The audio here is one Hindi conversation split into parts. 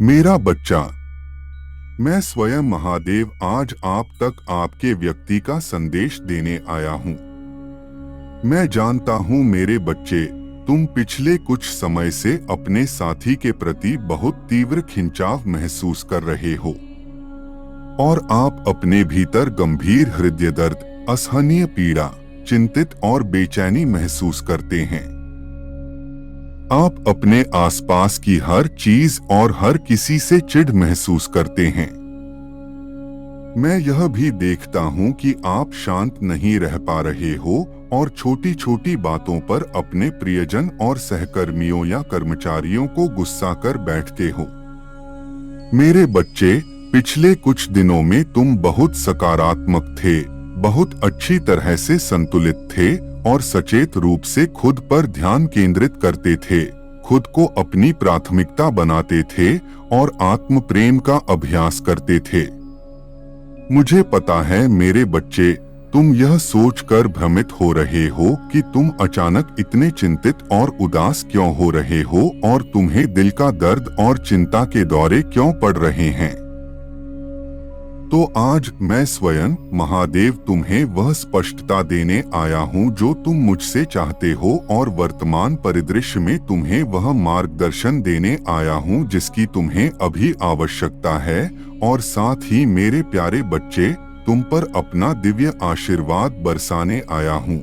मेरा बच्चा, मैं स्वयं महादेव आज आप तक आपके व्यक्ति का संदेश देने आया हूँ। मैं जानता हूँ मेरे बच्चे, तुम पिछले कुछ समय से अपने साथी के प्रति बहुत तीव्र खिंचाव महसूस कर रहे हो और आप अपने भीतर गंभीर हृदय दर्द, असहनीय पीड़ा, चिंतित और बेचैनी महसूस करते हैं। आप अपने आसपास की हर चीज और हर किसी से चिढ़ महसूस करते हैं। मैं यह भी देखता हूं कि आप शांत नहीं रह पा रहे हो और छोटी छोटी बातों पर अपने प्रियजन और सहकर्मियों या कर्मचारियों को गुस्सा कर बैठते हो। मेरे बच्चे, पिछले कुछ दिनों में तुम बहुत सकारात्मक थे, बहुत अच्छी तरह से संतुलित थे और सचेत रूप से खुद पर ध्यान केंद्रित करते थे, खुद को अपनी प्राथमिकता बनाते थे और आत्म प्रेम का अभ्यास करते थे। मुझे पता है मेरे बच्चे, तुम यह सोचकर भ्रमित हो रहे हो कि तुम अचानक इतने चिंतित और उदास क्यों हो रहे हो और तुम्हें दिल का दर्द और चिंता के दौरे क्यों पड़ रहे हैं। तो आज मैं स्वयं महादेव तुम्हें वह स्पष्टता देने आया हूँ जो तुम मुझसे चाहते हो और वर्तमान परिदृश्य में तुम्हें वह मार्गदर्शन देने आया हूँ जिसकी तुम्हें अभी आवश्यकता है। और साथ ही मेरे प्यारे बच्चे, तुम पर अपना दिव्य आशीर्वाद बरसाने आया हूँ।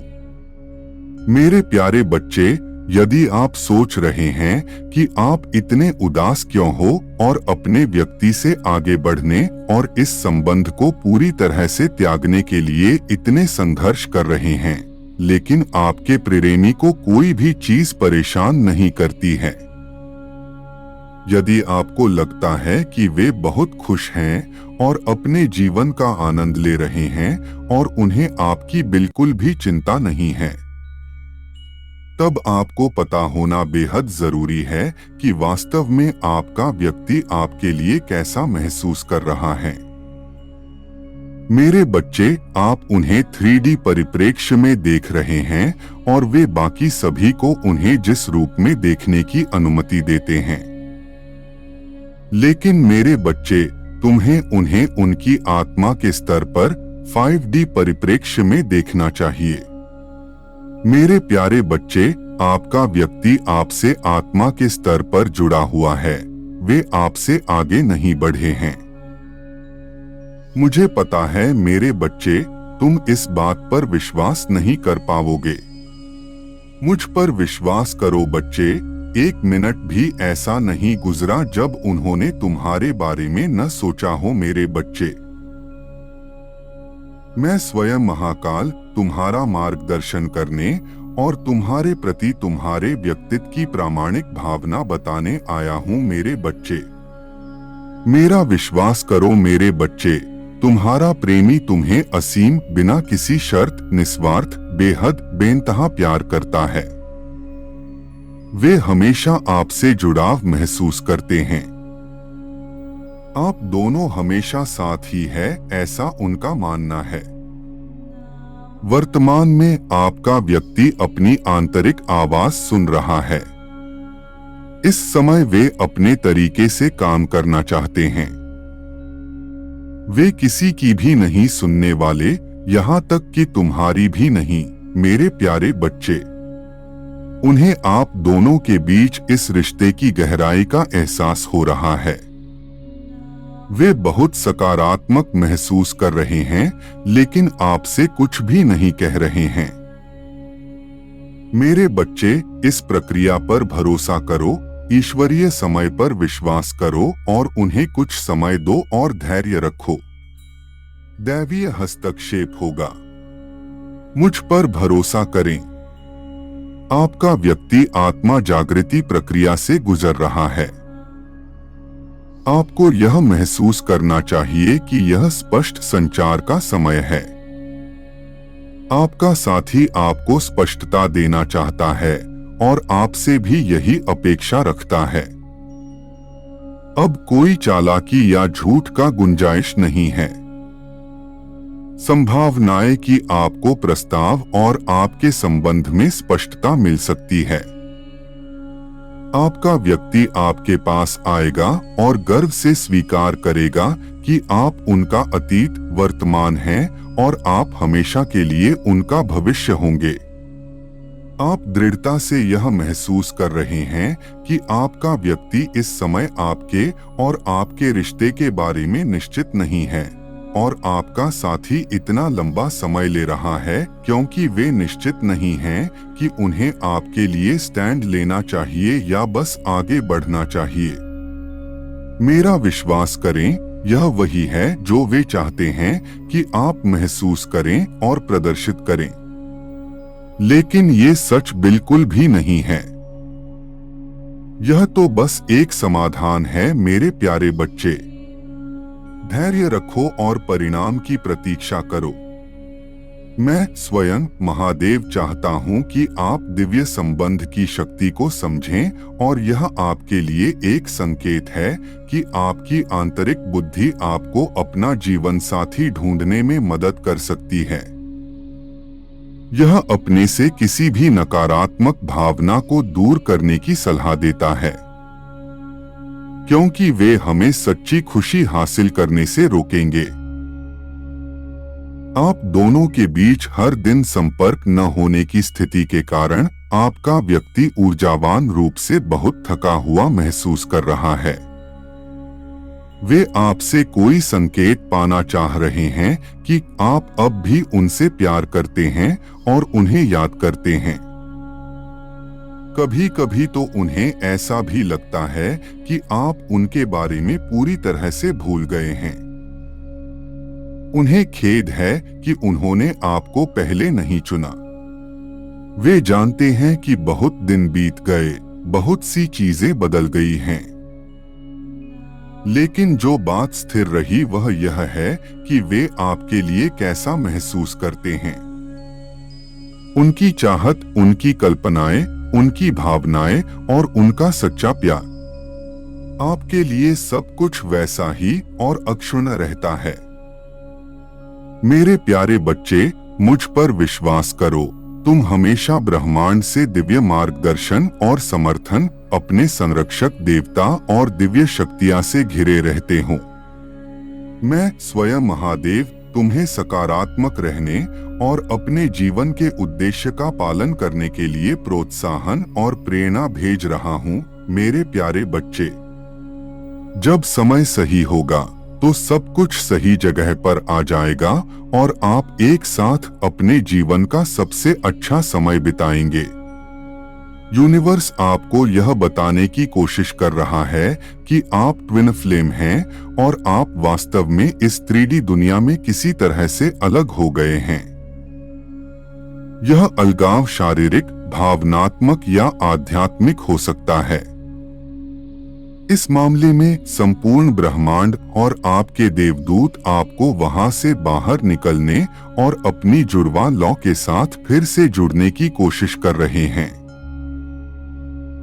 मेरे प्यारे बच्चे, यदि आप सोच रहे हैं कि आप इतने उदास क्यों हो और अपने व्यक्ति से आगे बढ़ने और इस संबंध को पूरी तरह से त्यागने के लिए इतने संघर्ष कर रहे हैं, लेकिन आपके प्रेमी को कोई भी चीज परेशान नहीं करती है। यदि आपको लगता है कि वे बहुत खुश हैं और अपने जीवन का आनंद ले रहे हैं और उन्हें आपकी बिल्कुल भी चिंता नहीं है, तब आपको पता होना बेहद जरूरी है कि वास्तव में आपका व्यक्ति आपके लिए कैसा महसूस कर रहा है। मेरे बच्चे, आप उन्हें 3D परिप्रेक्ष्य में देख रहे हैं और वे बाकी सभी को उन्हें जिस रूप में देखने की अनुमति देते हैं। लेकिन मेरे बच्चे, तुम्हें उन्हें उनकी आत्मा के स्तर पर 5D परिप्रेक्ष्य में देखना चाहिए। मेरे प्यारे बच्चे, आपका व्यक्ति आपसे आत्मा के स्तर पर जुड़ा हुआ है, वे आपसे आगे नहीं बढ़े हैं। मुझे पता है मेरे बच्चे, तुम इस बात पर विश्वास नहीं कर पाओगे। मुझ पर विश्वास करो बच्चे, 1 मिनट भी ऐसा नहीं गुजरा जब उन्होंने तुम्हारे बारे में न सोचा हो। मेरे बच्चे, मैं स्वयं महाकाल तुम्हारा मार्गदर्शन करने और तुम्हारे प्रति तुम्हारे व्यक्तित्व की प्रामाणिक भावना बताने आया हूँ। मेरे बच्चे, मेरा विश्वास करो मेरे बच्चे, तुम्हारा प्रेमी तुम्हें असीम, बिना किसी शर्त, निस्वार्थ, बेहद बेइंतहा प्यार करता है। वे हमेशा आपसे जुड़ाव महसूस करते हैं। आप दोनों हमेशा साथ ही है, ऐसा उनका मानना है। वर्तमान में आपका व्यक्ति अपनी आंतरिक आवाज सुन रहा है। इस समय वे अपने तरीके से काम करना चाहते हैं। वे किसी की भी नहीं सुनने वाले, यहाँ तक कि तुम्हारी भी नहीं। मेरे प्यारे बच्चे, उन्हें आप दोनों के बीच इस रिश्ते की गहराई का एहसास हो रहा है। वे बहुत सकारात्मक महसूस कर रहे हैं, लेकिन आपसे कुछ भी नहीं कह रहे हैं। मेरे बच्चे, इस प्रक्रिया पर भरोसा करो, ईश्वरीय समय पर विश्वास करो और उन्हें कुछ समय दो और धैर्य रखो। दैवीय हस्तक्षेप होगा। मुझ पर भरोसा करें। आपका व्यक्ति आत्मा जागृति प्रक्रिया से गुजर रहा है। आपको यह महसूस करना चाहिए कि यह स्पष्ट संचार का समय है। आपका साथी आपको स्पष्टता देना चाहता है और आपसे भी यही अपेक्षा रखता है। अब कोई चालाकी या झूठ का गुंजाइश नहीं है। संभावनाएं कि आपको प्रस्ताव और आपके संबंध में स्पष्टता मिल सकती है। आपका व्यक्ति आपके पास आएगा और गर्व से स्वीकार करेगा कि आप उनका अतीत, वर्तमान हैं और आप हमेशा के लिए उनका भविष्य होंगे। आप दृढ़ता से यह महसूस कर रहे हैं कि आपका व्यक्ति इस समय आपके और आपके रिश्ते के बारे में निश्चित नहीं है और आपका साथी इतना लंबा समय ले रहा है क्योंकि वे निश्चित नहीं हैं कि उन्हें आपके लिए स्टैंड लेना चाहिए या बस आगे बढ़ना चाहिए। मेरा विश्वास करें, यह वही है जो वे चाहते हैं कि आप महसूस करें और प्रदर्शित करें। लेकिन ये सच बिल्कुल भी नहीं है। यह तो बस एक समाधान है मेरे प्यारे बच्चे। धैर्य रखो और परिणाम की प्रतीक्षा करो। मैं स्वयं महादेव चाहता हूं कि आप दिव्य संबंध की शक्ति को समझें और यह आपके लिए एक संकेत है कि आपकी आंतरिक बुद्धि आपको अपना जीवन साथी ढूंढने में मदद कर सकती है। यह अपने से किसी भी नकारात्मक भावना को दूर करने की सलाह देता है, क्योंकि वे हमें सच्ची खुशी हासिल करने से रोकेंगे। आप दोनों के बीच हर दिन संपर्क न होने की स्थिति के कारण आपका व्यक्ति ऊर्जावान रूप से बहुत थका हुआ महसूस कर रहा है। वे आपसे कोई संकेत पाना चाह रहे हैं कि आप अब भी उनसे प्यार करते हैं और उन्हें याद करते हैं। कभी कभी तो उन्हें ऐसा भी लगता है कि आप उनके बारे में पूरी तरह से भूल गए हैं। उन्हें खेद है कि उन्होंने आपको पहले नहीं चुना। वे जानते हैं कि बहुत दिन बीत गए, बहुत सी चीजें बदल गई हैं। लेकिन जो बात स्थिर रही वह यह है कि वे आपके लिए कैसा महसूस करते हैं। उनकी चाहत, उनकी कल्पनाएं, उनकी भावनाएं और उनका सच्चा प्यार। आपके लिए सब कुछ वैसा ही और अक्षुण्ण रहता है। मेरे प्यारे बच्चे, मुझ पर विश्वास करो। तुम हमेशा ब्रह्मांड से दिव्य मार्गदर्शन और समर्थन, अपने संरक्षक देवता और दिव्य शक्तियां से घिरे रहते हो। मैं स्वयं महादेव तुम्हें सकारात्मक रहने और अपने जीवन के उद्देश्य का पालन करने के लिए प्रोत्साहन और प्रेरणा भेज रहा हूं, मेरे प्यारे बच्चे। जब समय सही होगा तो सब कुछ सही जगह पर आ जाएगा और आप एक साथ अपने जीवन का सबसे अच्छा समय बिताएंगे। यूनिवर्स आपको यह बताने की कोशिश कर रहा है कि आप ट्विन फ्लेम हैं और आप वास्तव में इस 3D दुनिया में किसी तरह से अलग हो गए हैं। यह अलगाव शारीरिक, भावनात्मक या आध्यात्मिक हो सकता है। इस मामले में संपूर्ण ब्रह्मांड और आपके देवदूत आपको वहां से बाहर निकलने और अपनी जुड़वा लौ के साथ फिर से जुड़ने की कोशिश कर रहे हैं।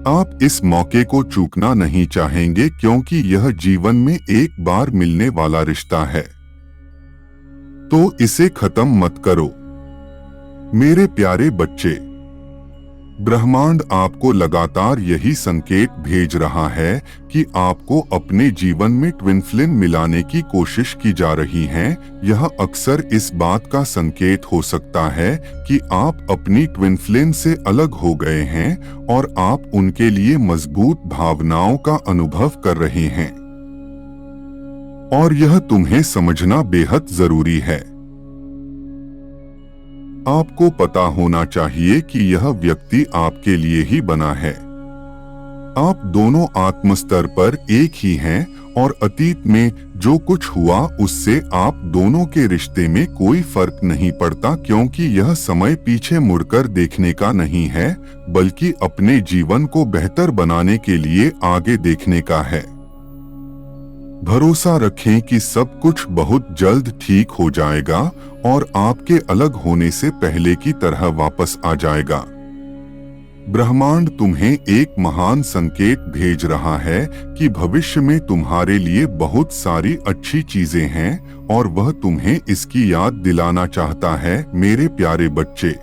आप इस मौके को चूकना नहीं चाहेंगे क्योंकि यह जीवन में एक बार मिलने वाला रिश्ता है। तो इसे खत्म मत करो मेरे प्यारे बच्चे। ब्रह्मांड आपको लगातार यही संकेत भेज रहा है कि आपको अपने जीवन में ट्विन फ्लेम मिलाने की कोशिश की जा रही है। यह अक्सर इस बात का संकेत हो सकता है कि आप अपनी ट्विन फ्लेम से अलग हो गए हैं और आप उनके लिए मजबूत भावनाओं का अनुभव कर रहे हैं। और यह तुम्हें समझना बेहद जरूरी है। आपको पता होना चाहिए कि यह व्यक्ति आपके लिए ही बना है। आप दोनों आत्म स्तर पर एक ही हैं और अतीत में जो कुछ हुआ उससे आप दोनों के रिश्ते में कोई फर्क नहीं पड़ता, क्योंकि यह समय पीछे मुड़कर देखने का नहीं है बल्कि अपने जीवन को बेहतर बनाने के लिए आगे देखने का है। भरोसा रखें कि सब कुछ बहुत जल्द ठीक हो जाएगा और आपके अलग होने से पहले की तरह वापस आ जाएगा। ब्रह्मांड तुम्हें एक महान संकेत भेज रहा है कि भविष्य में तुम्हारे लिए बहुत सारी अच्छी चीजें हैं और वह तुम्हें इसकी याद दिलाना चाहता है। मेरे प्यारे बच्चे,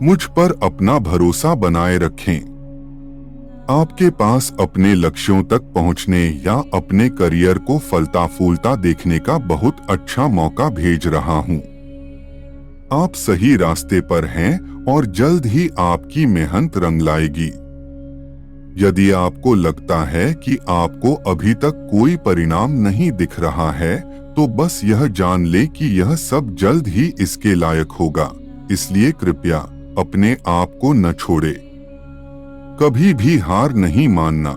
मुझ पर अपना भरोसा बनाए रखें। आपके पास अपने लक्ष्यों तक पहुंचने या अपने करियर को फलता फूलता देखने का बहुत अच्छा मौका भेज रहा हूं। आप सही रास्ते पर हैं और जल्द ही आपकी मेहनत रंग लाएगी। यदि आपको लगता है कि आपको अभी तक कोई परिणाम नहीं दिख रहा है, तो बस यह जान ले कि यह सब जल्द ही इसके लायक होगा। इसलिए कृपया अपने आप को न छोड़े। कभी भी हार नहीं मानना।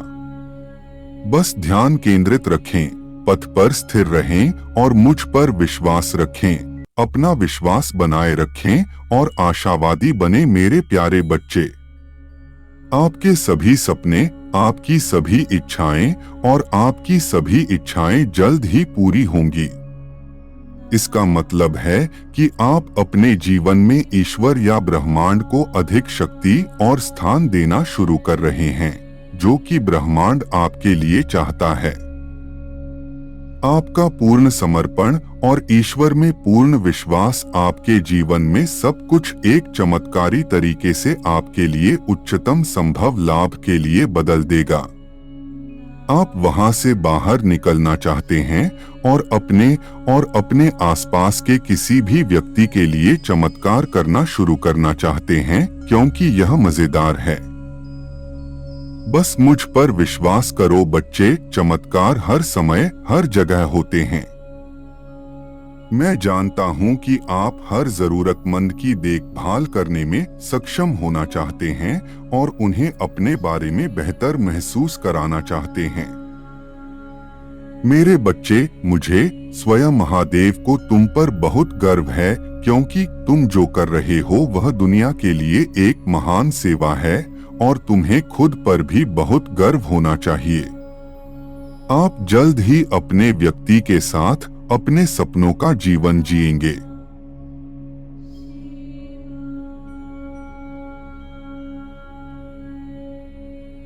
बस ध्यान केंद्रित रखें, पथ पर स्थिर रहें और मुझ पर विश्वास रखें। अपना विश्वास बनाए रखें और आशावादी बने मेरे प्यारे बच्चे। आपके सभी सपने, आपकी सभी इच्छाएं और आपकी सभी इच्छाएं जल्द ही पूरी होंगी। इसका मतलब है कि आप अपने जीवन में ईश्वर या ब्रह्मांड को अधिक शक्ति और स्थान देना शुरू कर रहे हैं, जो कि ब्रह्मांड आपके लिए चाहता है। आपका पूर्ण समर्पण और ईश्वर में पूर्ण विश्वास आपके जीवन में सब कुछ एक चमत्कारी तरीके से आपके लिए उच्चतम संभव लाभ के लिए बदल देगा। आप वहां से बाहर निकलना चाहते हैं और अपने आसपास के किसी भी व्यक्ति के लिए चमत्कार करना शुरू करना चाहते हैं, क्योंकि यह मजेदार है। बस मुझ पर विश्वास करो बच्चे, चमत्कार हर समय हर जगह होते हैं। मैं जानता हूं कि आप हर जरूरतमंद की देखभाल करने में सक्षम होना चाहते हैं और उन्हें अपने बारे में बेहतर महसूस कराना चाहते हैं। मेरे बच्चे, मुझे स्वयं महादेव को तुम पर बहुत गर्व है, क्योंकि तुम जो कर रहे हो वह दुनिया के लिए एक महान सेवा है और तुम्हें खुद पर भी बहुत गर्व होना चाहिए। आप जल्द ही अपने व्यक्ति के साथ अपने सपनों का जीवन जिएंगे।